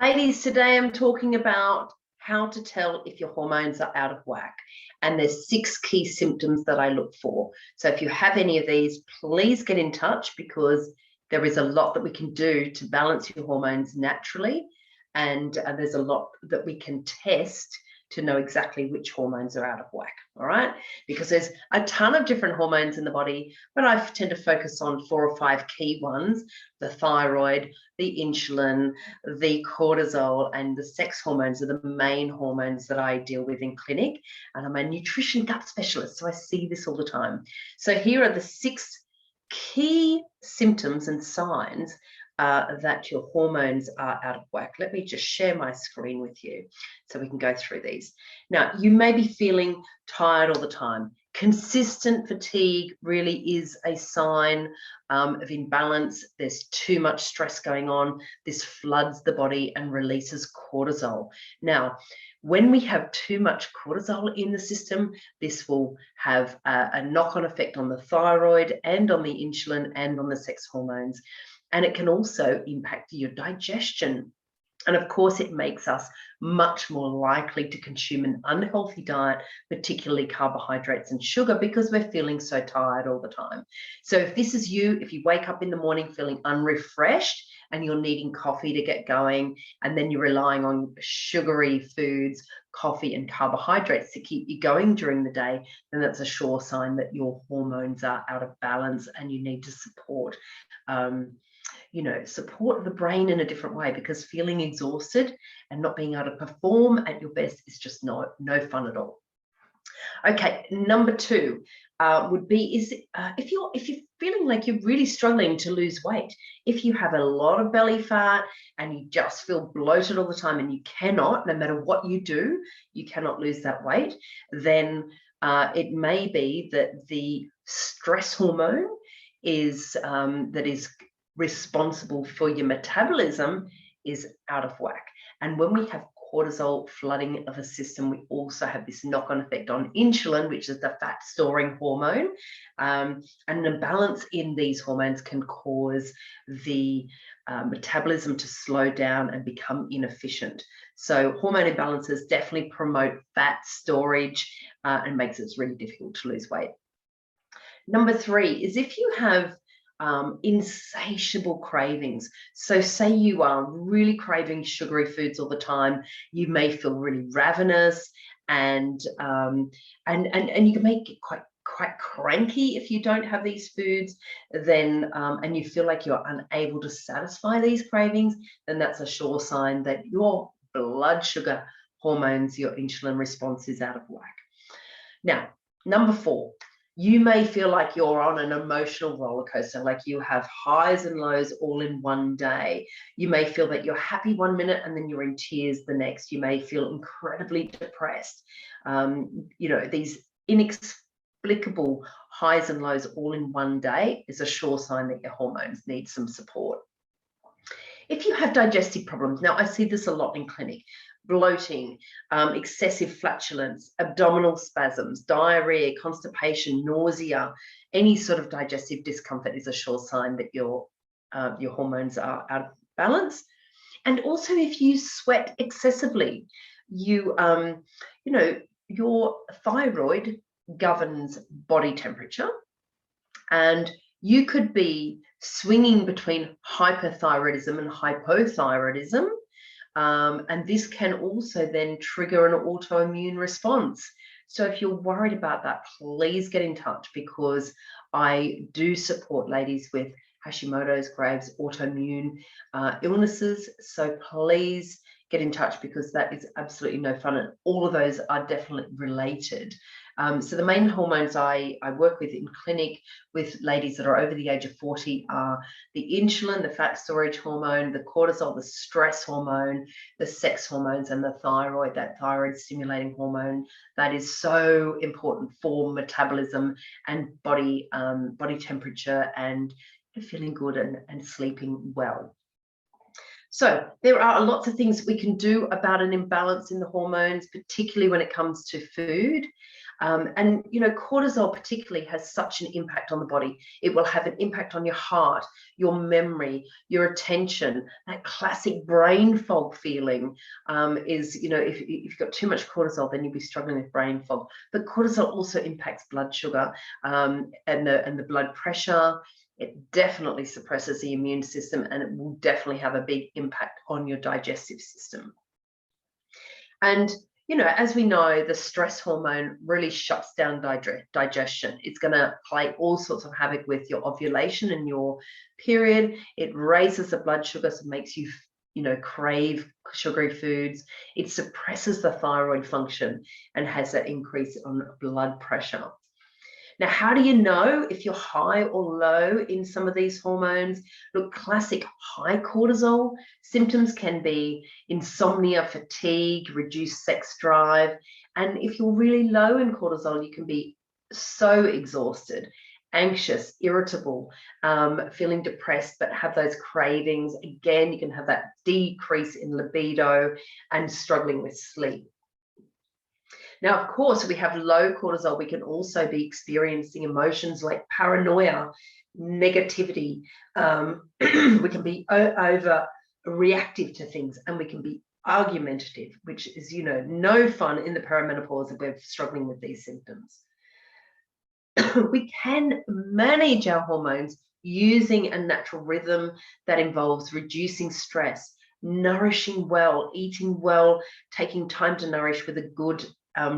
Ladies, today I'm talking about how to tell if your hormones are out of whack. And there's 6 key symptoms that I look for. So if you have any of these, please get in touch because there is a lot that we can do to balance your hormones naturally. And there's a lot that we can test to know exactly which hormones are out of whack, all right? Because there's a ton of different hormones in the body, but I tend to focus on 4 or 5 key ones: the thyroid, the insulin, the cortisol, and the sex hormones are the main hormones that I deal with in clinic. And I'm a nutrition gut specialist, so I see this all the time. So here are the 6 key symptoms and signs that your hormones are out of whack. Let me just share my screen with you so we can go through these. Now, you may be feeling tired all the time. Consistent fatigue really is a sign of imbalance. There's too much stress going on. This floods the body and releases cortisol. Now, when we have too much cortisol in the system, this will have a knock-on effect on the thyroid and on the insulin and on the sex hormones. And it can also impact your digestion. And of course, it makes us much more likely to consume an unhealthy diet, particularly carbohydrates and sugar, because we're feeling so tired all the time. So if this is you, if you wake up in the morning feeling unrefreshed and you're needing coffee to get going, and then you're relying on sugary foods, coffee and carbohydrates to keep you going during the day, then that's a sure sign that your hormones are out of balance and you need to support support the brain in a different way, because feeling exhausted and not being able to perform at your best is just no fun at all. Okay, number 2 would be if you're feeling like you're really struggling to lose weight, if you have a lot of belly fat and you just feel bloated all the time and you cannot, no matter what you do, you cannot lose that weight, then it may be that the stress hormone is responsible for your metabolism is out of whack. And when we have cortisol flooding of a system, we also have this knock-on effect on insulin, which is the fat storing hormone. And an imbalance in these hormones can cause the metabolism to slow down and become inefficient. So hormone imbalances definitely promote fat storage and makes it really difficult to lose weight. Number 3 is if you have insatiable cravings. So say you are really craving sugary foods all the time, you may feel really ravenous and you can make it quite cranky if you don't have these foods, then and you feel like you're unable to satisfy these cravings, then that's a sure sign that your blood sugar hormones, your insulin response is out of whack. Now, number 4, you may feel like you're on an emotional roller coaster, like you have highs and lows all in one day. You may feel that you're happy one minute and then you're in tears the next. You may feel incredibly depressed. These inexplicable highs and lows all in one day is a sure sign that your hormones need some support. If you have digestive problems, now I see this a lot in clinic: bloating, excessive flatulence, abdominal spasms, diarrhea, constipation, nausea, any sort of digestive discomfort is a sure sign that your hormones are out of balance. And also if you sweat excessively, your thyroid governs body temperature, and you could be swinging between hyperthyroidism and hypothyroidism. And this can also then trigger an autoimmune response. So if you're worried about that, please get in touch, because I do support ladies with Hashimoto's, Graves', autoimmune illnesses. So please get in touch, because that is absolutely no fun. And all of those are definitely related. So the main hormones I work with in clinic with ladies that are over the age of 40 are the insulin, the fat storage hormone, the cortisol, the stress hormone, the sex hormones, and the thyroid, that thyroid stimulating hormone that is so important for metabolism and body temperature and feeling good and sleeping well. So there are lots of things we can do about an imbalance in the hormones, particularly when it comes to food. And, cortisol particularly has such an impact on the body. It will have an impact on your heart, your memory, your attention. That classic brain fog feeling is, if you've got too much cortisol, then you'll be struggling with brain fog. But cortisol also impacts blood sugar and the blood pressure. It definitely suppresses the immune system, and it will definitely have a big impact on your digestive system. And as we know, the stress hormone really shuts down digestion. It's going to play all sorts of havoc with your ovulation and your period. It raises the blood sugar, so it makes you, crave sugary foods. It suppresses the thyroid function and has that increase on blood pressure. Now, how do you know if you're high or low in some of these hormones? Look, classic high cortisol symptoms can be insomnia, fatigue, reduced sex drive. And if you're really low in cortisol, you can be so exhausted, anxious, irritable, feeling depressed, but have those cravings. Again, you can have that decrease in libido and struggling with sleep. Now, of course, if we have low cortisol, we can also be experiencing emotions like paranoia, negativity. We can be overreactive to things, and we can be argumentative, which is, no fun in the perimenopause if we're struggling with these symptoms. We can manage our hormones using a natural rhythm that involves reducing stress, nourishing well, eating well, taking time to nourish with a good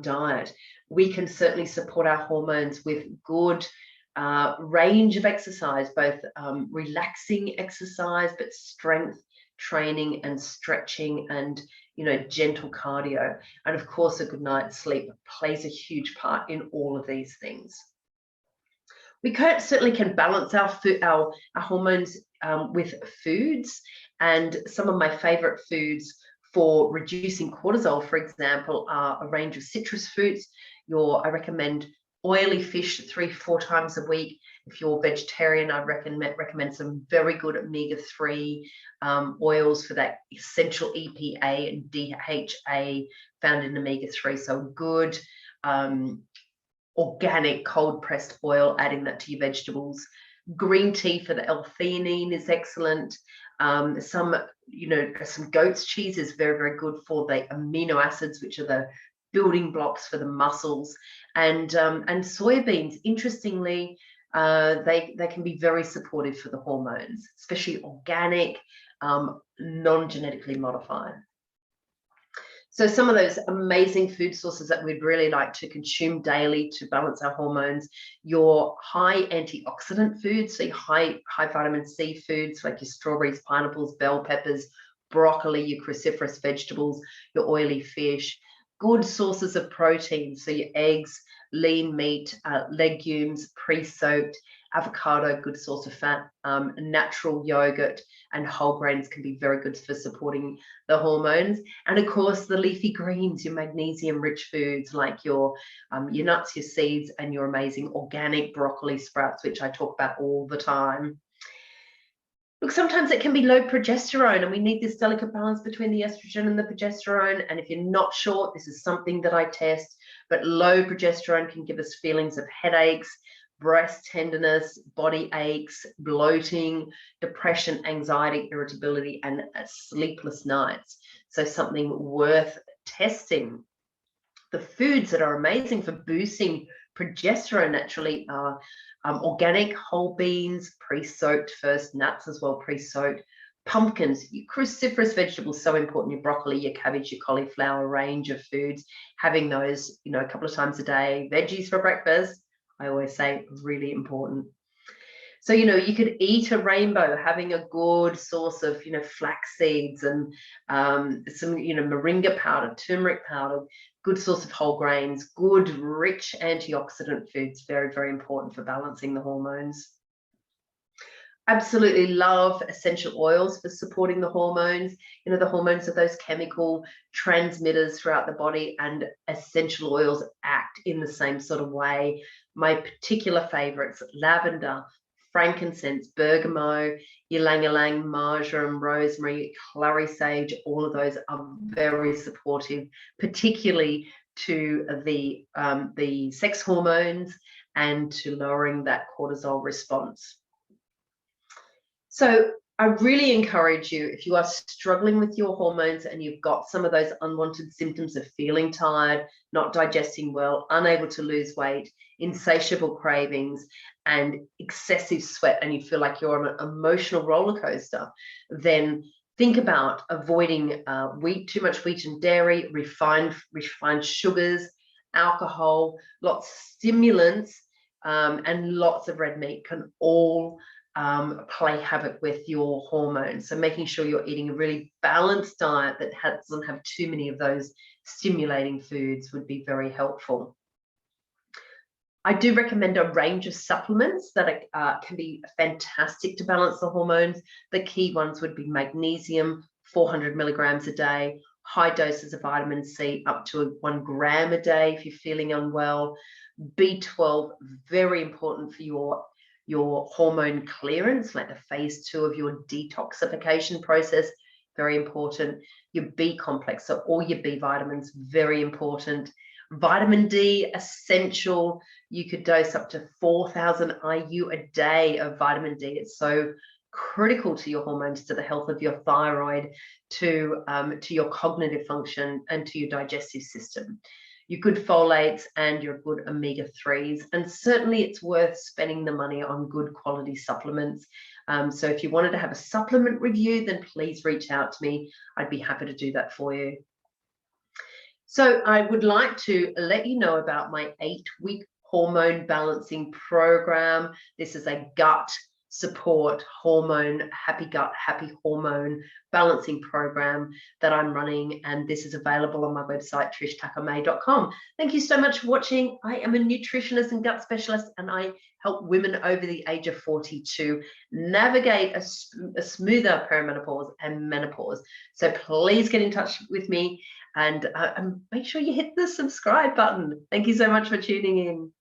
diet. We can certainly support our hormones with good range of exercise, both relaxing exercise, but strength training and stretching and, gentle cardio. And of course, a good night's sleep plays a huge part in all of these things. We certainly can balance our hormones with foods, and some of my favorite foods for reducing cortisol, for example, are a range of citrus fruits. I recommend oily fish 3-4 times a week. If you're vegetarian, I recommend some very good omega-3 oils for that essential EPA and DHA found in omega-3. So good organic cold pressed oil, adding that to your vegetables. Green tea for the L-theanine is excellent. Some goat's cheese is very, very good for the amino acids, which are the building blocks for the muscles. And soybeans, interestingly, they can be very supportive for the hormones, especially organic, non-genetically modified. So some of those amazing food sources that we'd really like to consume daily to balance our hormones, your high antioxidant foods, so your high vitamin C foods like your strawberries, pineapples, bell peppers, broccoli, your cruciferous vegetables, your oily fish, good sources of protein, so your eggs, lean meat, legumes, pre-soaked, avocado, good source of fat, natural yogurt, and whole grains can be very good for supporting the hormones. And of course, the leafy greens, your magnesium-rich foods like your nuts, your seeds, and your amazing organic broccoli sprouts, which I talk about all the time. Look, sometimes it can be low progesterone, and we need this delicate balance between the estrogen and the progesterone. And if you're not sure, this is something that I test, but low progesterone can give us feelings of headaches, breast tenderness, body aches, bloating, depression, anxiety, irritability, and sleepless nights. So something worth testing. The foods that are amazing for boosting progesterone naturally are organic whole beans, pre-soaked first, nuts as well, pre-soaked, pumpkins, your cruciferous vegetables, so important, your broccoli, your cabbage, your cauliflower, range of foods, having those, a couple of times a day, veggies for breakfast, I always say, really important. So, you could eat a rainbow, having a good source of, flax seeds and some, moringa powder, turmeric powder, good source of whole grains, good, rich antioxidant foods, very, very important for balancing the hormones. Absolutely love essential oils for supporting the hormones. The hormones are those chemical transmitters throughout the body, and essential oils act in the same sort of way. My particular favorites: lavender, frankincense, bergamot, ylang-ylang, marjoram, rosemary, clary sage. All of those are very supportive, particularly to the sex hormones and to lowering that cortisol response. So I really encourage you, if you are struggling with your hormones and you've got some of those unwanted symptoms of feeling tired, not digesting well, unable to lose weight, insatiable cravings, and excessive sweat, and you feel like you're on an emotional roller coaster, then think about avoiding too much wheat and dairy, refined sugars, alcohol, lots of stimulants, and lots of red meat can all play havoc with your hormones. So making sure you're eating a really balanced diet that doesn't have too many of those stimulating foods would be very helpful. I do recommend a range of supplements that can be fantastic to balance the hormones. The key ones would be magnesium, 400 milligrams a day, high doses of vitamin C, up to 1 gram a day if you're feeling unwell. B12, very important for your hormone clearance, like the phase 2 of your detoxification process, very important. Your B complex, so all your B vitamins, very important. Vitamin D, essential. You could dose up to 4,000 IU a day of vitamin D. It's so critical to your hormones, to the health of your thyroid, to your cognitive function, and to your digestive system. Your good folates and your good omega-3s. And certainly it's worth spending the money on good quality supplements. So if you wanted to have a supplement review, then please reach out to me. I'd be happy to do that for you. So I would like to let you know about my 8-week hormone balancing program. This is a gut support hormone, happy gut, happy hormone balancing program that I'm running, and this is available on my website, trishtackermay.com. Thank you so much for watching. I am a nutritionist and gut specialist, and I help women over the age of 40 to navigate a smoother perimenopause and menopause. So please get in touch with me and make sure you hit the subscribe button. Thank you so much for tuning in.